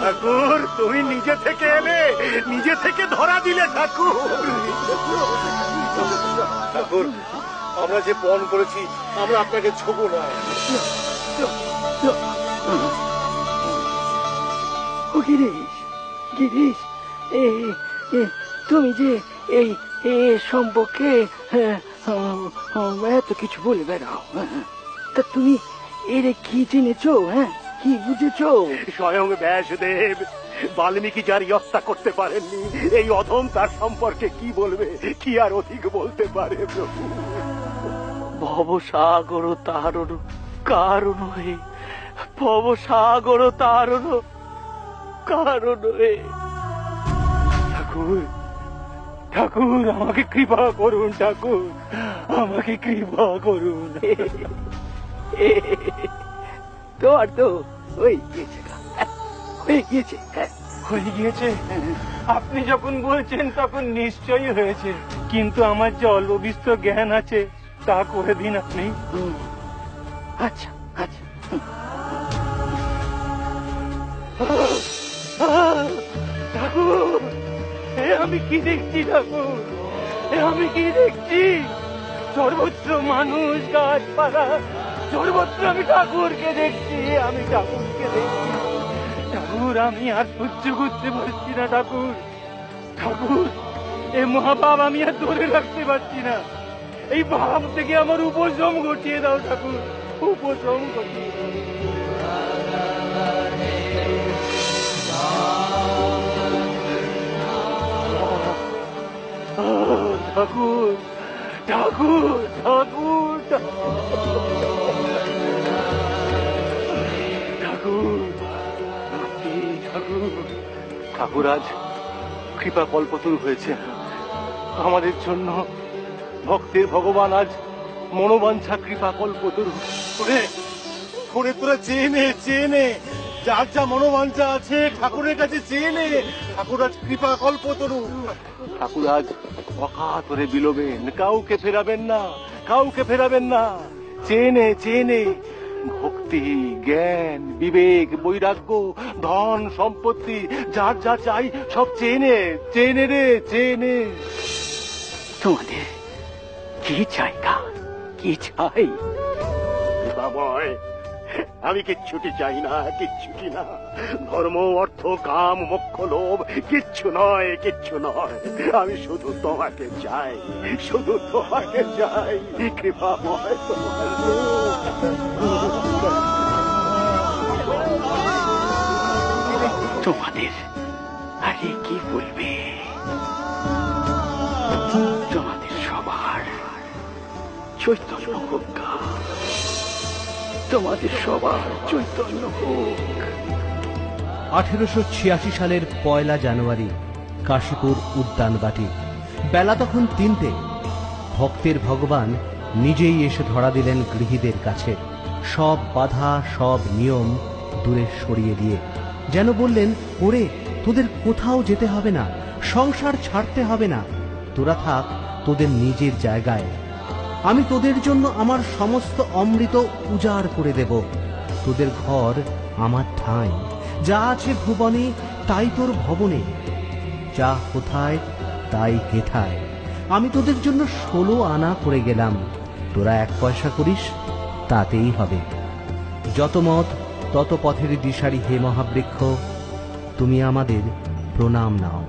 ঠাকুর, তুমি নিজে থেকে এলে, নিজে থেকে ধরা দিলে ঠাকুর। ঠাকুর, আমরা যে পণ করেছি আমরা আপনাকে ছোবো না। গিরিশ, গিরিশ, তুমি যে এই সম্পর্কে এত কিছু বলে বেড়াও, তা তুমি এর কি জেনেছো? হ্যাঁ, কি বুঝেছো? স্বয়ং ব্যাসদেব বাল্মীকি যার হত্যা করতে পারেননি, এই অধম তার সম্পর্কে কি বলবে? কি আর অধিক বলতে পারে প্রভু? ভবসাগর তারণ কারণ হয়ে, ভবসাগর তারণ কারণ হয়ে। ঠাকুর, ঠাকুর, আমাকে কৃপা করুন ঠাকুর, আমাকে কৃপা করুন। তোমার তো হয়ে গিয়েছে, হয়ে গিয়েছে, হয়ে গিয়েছে। আপনি যখন বলছেন তখন নিশ্চয়ই হয়েছে, কিন্তু আমার যে অল্প বিস্তর জ্ঞান আছে তা করে দিন আপনি। আচ্ছা আচ্ছা। ঠাকুর, আমি কি দেখছি ঠাকুর? আমি কি দেখছি? সর্বত্র মানুষ, গাছপালা, সর্বত্র আমি ঠাকুরকে দেখছি, আমি ঠাকুরকে দেখছি। ঠাকুর, আমি আর সহ্য করতে পারছি না ঠাকুর। ঠাকুর, এই মহাপাপ আমি আর ধরে রাখতে পারছি না। এই ভাব থেকে আমার উপশম ঘটিয়ে দাও ঠাকুর, উপশম ঘটিয়ে দাও। ঠাকুর, ঠাকুর, ঠাকুর, ঠাকুর, ঠাকুর, ঠাকুর, আজ কৃপা কল্পতরু হয়েছে আমাদের জন্য। ভক্তের ভগবান আজ মনোবাঞ্ছা কৃপা কল্পতরু। তোরা চেয়ে নে, চেয়ে নে, যার যা মনোবাঞ্ছা আছে ঠাকুরের কাছে চেয়ে নে। ঠাকুর আজ কৃপা কল্পতরু। ঠাকুর আজ অকাতরে বিলোবেন, কাউকে ফেরাবেন না, কাউকে ফেরাবেন না। চেয়ে নে, চেয়ে নে, ভক্তি, জ্ঞান, বিবেক, বৈরাগ্য, ধন সম্পত্তি, যার যা চাই সব চেয়ে নে, চেয়ে নে রে, চেয়ে নে। তোমাদের কি চাই? কি চাই? বাবাই, আমি কিচ্ছুটি চাই না, কিচ্ছুটি না। ধর্ম, অর্থ, কাম, মোক্ষ, লোভ কিচ্ছু নয়, কিচ্ছু নয়। আমি শুধু তোমাকে চাই, শুধু তোমাকে চাই। কৃপাময় তোমাদের আরে কি বলবে? তোমাদের সবার চৈতন্য হোক, তোমাদের সবার চৈতন্য হোক। 1886 সালের 1 জানুয়ারি কাশীপুর উদ্যানবাটি। বেলা তখন 3টে। ভক্তের ভগবান নিজেই এসে ধরা দিলেন গৃহীদের কাছে, সব বাধা, সব নিয়ম দূরে সরিয়ে দিয়ে। যেন বললেন, ওরে, তোদের কোথাও যেতে হবে না, সংসার ছাড়তে হবে না, তোরা থাক তোদের নিজের জায়গায়। আমি তোদের জন্য আমার সমস্ত অমৃত উজাড় করে দেব। তোদের ঘর আমার ঠাঁই, যা আছে ভুবনে তাই তোর ভবনে, যা কোথায় তাই হেথায়। আমি তোদের জন্য 16 আনা করে গেলাম, তোরা 1 পয়সা করিস তাতেই হবে। যত মত তত পথের দিশারি হে মহাবৃক্ষ, তুমি আমাদের প্রণাম নাও।